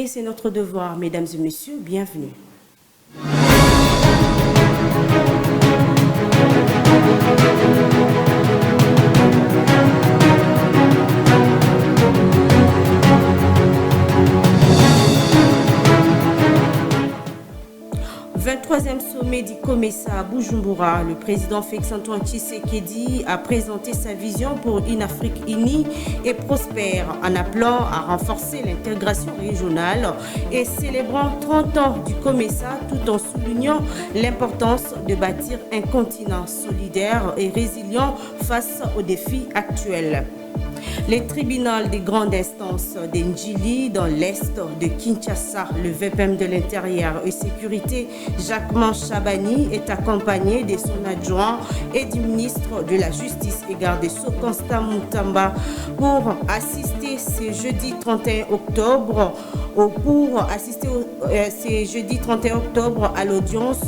c'est notre devoir. Mesdames et messieurs, bienvenue. Troisième sommet du COMESA à Bujumbura, le président Félix-Antoine Tshisekedi a présenté sa vision pour une Afrique unie et prospère en appelant à renforcer l'intégration régionale et célébrant 30 ans du COMESA tout en soulignant l'importance de bâtir un continent solidaire et résilient face aux défis actuels. Le tribunal des grandes instances d'Ndjili dans l'est de Kinshasa, le VPM de l'Intérieur et Sécurité, Jacquemin Chabani, est accompagné de son adjoint et du ministre de la Justice et garde des Sceaux, Constant Moutamba, pour assister ce jeudi 31 octobre à l'audience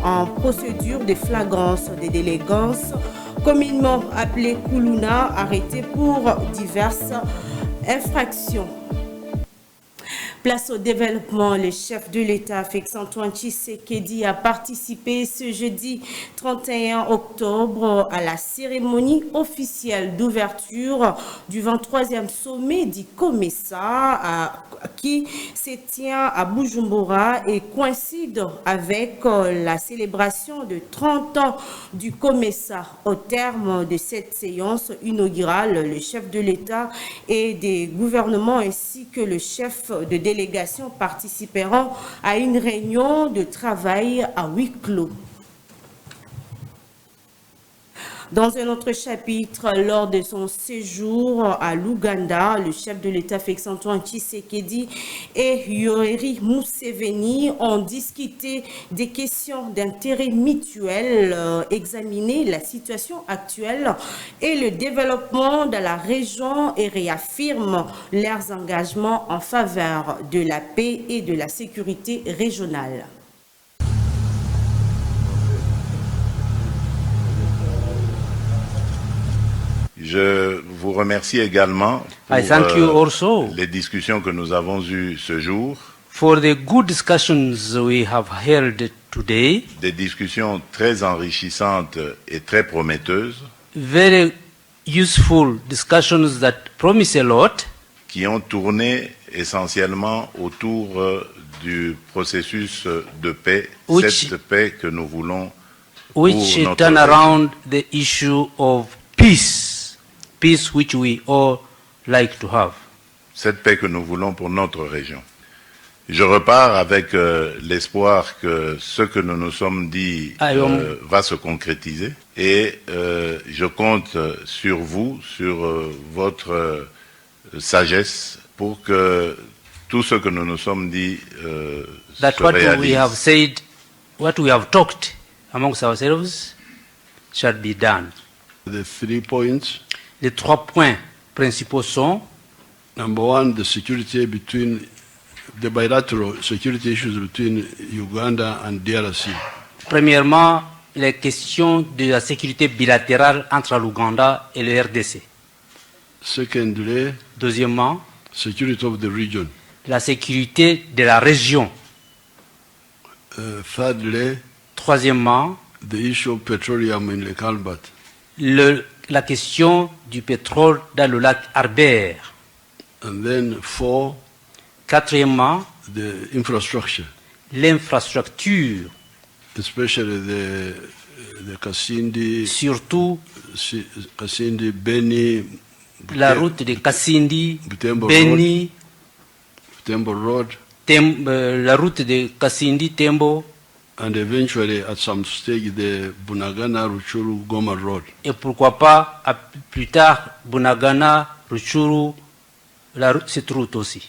en procédure de flagrance des délégances, communément appelé Koulouna, arrêté pour diverses infractions. Place au développement, le chef de l'État, Félix-Antoine Tshisekedi, a participé ce jeudi 31 octobre à la cérémonie officielle d'ouverture du 23e sommet du COMESA qui se tient à Bujumbura et coïncide avec la célébration de 30 ans du COMESA. Au terme de cette séance inaugurale, le chef de l'État et des gouvernements ainsi que le chef de délégation participeront à une réunion de travail à huis clos. Dans un autre chapitre, lors de son séjour à l'Ouganda, le chef de l'État Félix-Antoine Tshisekedi et Yoweri Museveni ont discuté des questions d'intérêt mutuel, examiné la situation actuelle et le développement de la région et réaffirment leurs engagements en faveur de la paix et de la sécurité régionale. Je vous remercie également pour les discussions que nous avons eues ce jour. For the good discussions we have held today. Des discussions très enrichissantes et très prometteuses. Very useful discussions that promise a lot. Qui ont tourné essentiellement autour du processus de paix, cette paix que nous voulons pour notre turn pays. Around the issue of peace. Peace which we all like to have. Cette paix que nous voulons pour notre région. Je repars avec l'espoir que ce que nous nous sommes dit va se concrétiser et je compte sur vous, sur votre sagesse pour que tout ce que nous nous sommes dit se réalise. We have said, what we have talked amongst ourselves shall be done. The 3 points. Les 3 points principaux sont: number one, the bilateral security issues between Uganda and DRC. Premièrement, les questions de la sécurité bilatérale entre l'Ouganda et le RDC. Secondly, deuxièmement, security of the region. La sécurité de la région. Thirdly, troisièmement, the issue of petroleum in Lake Albert. La question du pétrole dans le lac Albert. And then quatrièmement, the infrastructure. L'infrastructure. Especially the Kasindi. Surtout Kasindi, Beni. La route de Kasindi, Butembo Beni. Tembo Road. La route de Kasindi, Tembo. And eventually, at some stage, the Bunagana, Ruchuru, Goma Road. Et pourquoi pas, plus tard, Bunagana, Ruchuru, cette route aussi.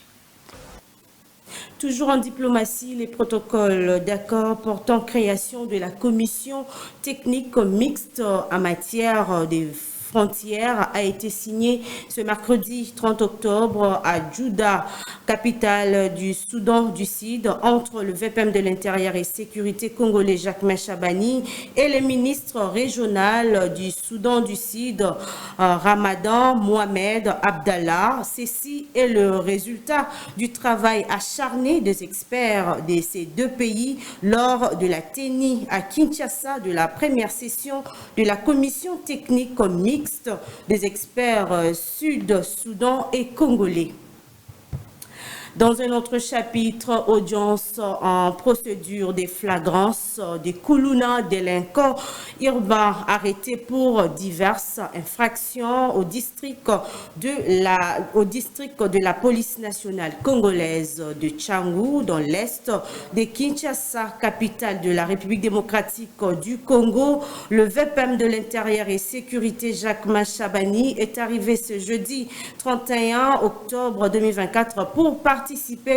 Toujours en diplomatie, les protocoles d'accord portant création de la commission technique mixte en matière de frontière a été signé ce mercredi 30 octobre à Djouda, capitale du Soudan du Sud, entre le VPM de l'Intérieur et Sécurité congolais Jacques Chabani et le ministre régional du Soudan du Sud, Ramadan Mohamed Abdallah. Ceci est le résultat du travail acharné des experts de ces deux pays lors de la tenue à Kinshasa de la première session de la commission technique mixte des experts Sud-Soudan et congolais. Dans un autre chapitre, audience en procédure des flagrances des Koulouna délinquants urbains arrêtés pour diverses infractions au district de la police nationale congolaise de Tchangou, dans l'est de Kinshasa, capitale de la République démocratique du Congo. Le VPM de l'Intérieur et Sécurité Jacques Chabani est arrivé ce jeudi 31 octobre 2024 pour participer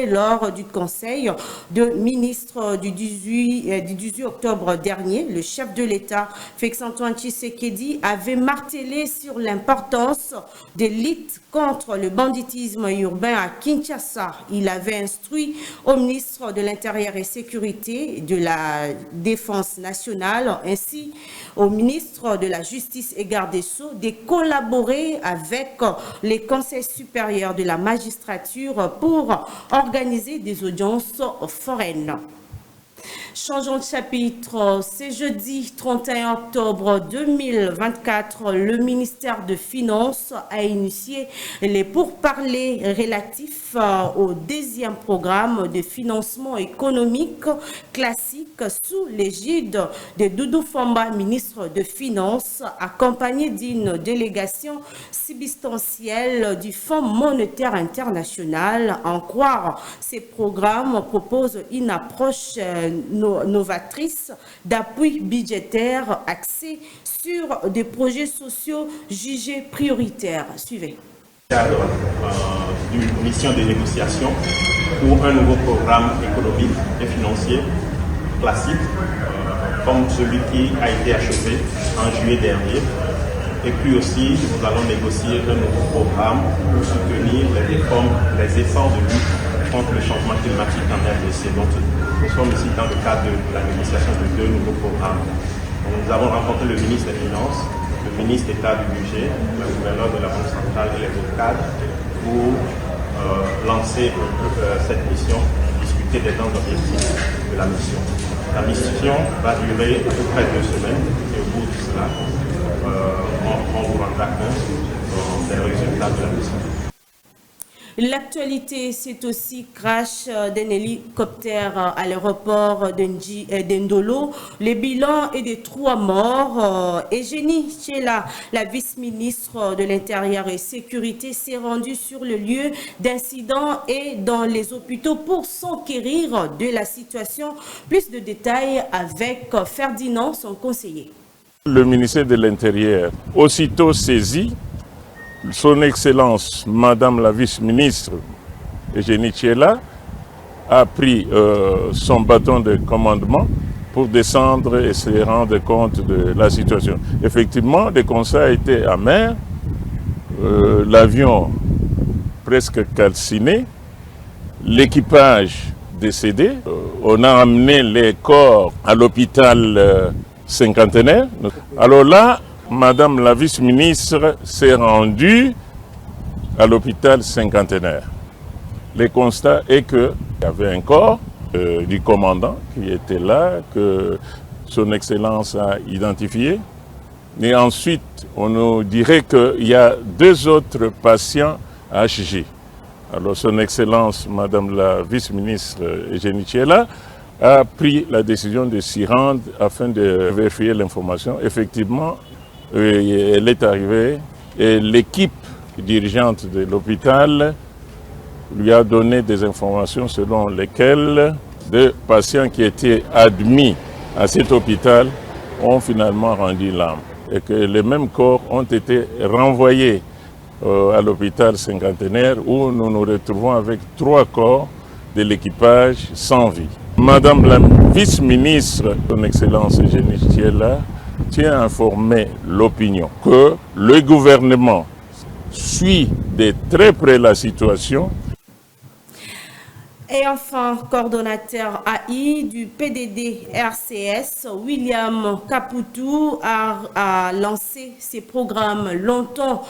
lors du Conseil de ministres du 18 octobre dernier. Le chef de l'État, Félix-Antoine Tshisekedi, avait martelé sur l'importance des luttes contre le banditisme urbain à Kinshasa. Il avait instruit au ministre de l'Intérieur et Sécurité, de la Défense nationale, ainsi au ministre de la Justice et Garde des Sceaux de collaborer avec les conseils supérieurs de la magistrature pour organiser des audiences foraines. Changeons de chapitre. Ce jeudi 31 octobre 2024, le ministère des Finances a initié les pourparlers relatifs au deuxième programme de financement économique classique sous l'égide de Doudou Famba, ministre des Finances, accompagné d'une délégation substantielle du Fonds monétaire international. En croire, ces programmes proposent une approche novatrice d'appui budgétaire axé sur des projets sociaux jugés prioritaires. Suivez. Cadre d'une mission de négociation pour un nouveau programme économique et financier classique, comme celui qui a été achevé en juillet dernier. Et puis aussi, nous allons négocier un nouveau programme pour soutenir les réformes, les efforts de lutte contre le changement climatique en RDC. Donc, nous sommes ici dans le cadre de la négociation de deux nouveaux programmes. Donc, nous avons rencontré le ministre des Finances, le ministre d'État du Budget, le gouverneur de la Banque centrale et les autres cadres pour lancer cette mission, discuter des grands objectifs de la mission. La mission va durer à peu près 2 semaines et au bout de cela, on vous rendra compte des résultats de la mission. L'actualité, c'est aussi crash d'un hélicoptère à l'aéroport d'Ndolo. Le bilan est de 3 morts. Eugénie Tchela, la vice-ministre de l'Intérieur et Sécurité, s'est rendue sur le lieu d'incident et dans les hôpitaux pour s'enquérir de la situation. Plus de détails avec Ferdinand, son conseiller. Le ministère de l'Intérieur, aussitôt saisi, Son Excellence, Madame la vice-ministre Eugénie Tchela, a pris son bâton de commandement pour descendre et se rendre compte de la situation. Effectivement, le constat a été amer. L'avion presque calciné, l'équipage décédé. On a amené les corps à l'hôpital cinquantenaire. Alors là, Madame la vice-ministre s'est rendue à l'hôpital cinquantenaire. Le constat est qu'il y avait un corps du commandant qui était là, que Son Excellence a identifié. Et ensuite, on nous dirait qu'il y a 2 autres patients HG. Alors Son Excellence, Madame la vice-ministre Eugénie Tchela, a pris la décision de s'y rendre afin de vérifier l'information. Effectivement, elle est arrivée et l'équipe dirigeante de l'hôpital lui a donné des informations selon lesquelles 2 patients qui étaient admis à cet hôpital ont finalement rendu l'âme et que les mêmes corps ont été renvoyés à l'hôpital cinquantenaire où nous nous retrouvons avec 3 corps de l'équipage sans vie. Madame la vice-ministre, Son Excellence Eugénie Tchela, tiens à informer l'opinion que le gouvernement suit de très près la situation. Et enfin, coordonnateur AI du PDD RCS, William Caputou a lancé ces programmes longtemps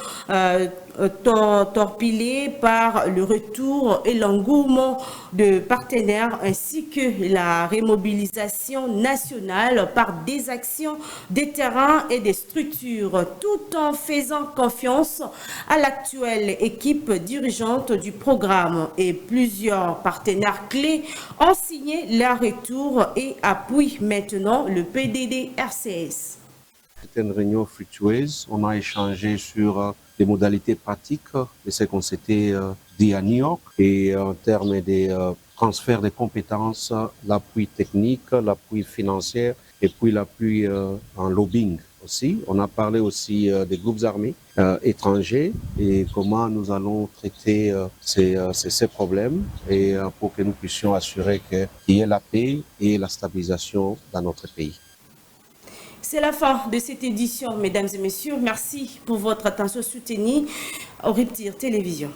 torpillés par le retour et l'engouement de partenaires ainsi que la remobilisation nationale par des actions, des terrains et des structures, tout en faisant confiance à l'actuelle équipe dirigeante du programme. Et plusieurs partenaires clés ont signé leur retour et appuient maintenant le PDD RCS. C'était une réunion fructueuse. On a échangé sur des modalités pratiques de ce qu'on s'était dit à New York et en termes de transfert de compétences, l'appui technique, l'appui financier et puis l'appui en lobbying aussi. On a parlé aussi des groupes armés étrangers et comment nous allons traiter ces problèmes et pour que nous puissions assurer qu'il y ait la paix et la stabilisation dans notre pays. C'est la fin de cette édition, mesdames et messieurs. Merci pour votre attention soutenue au Riptile Télévision.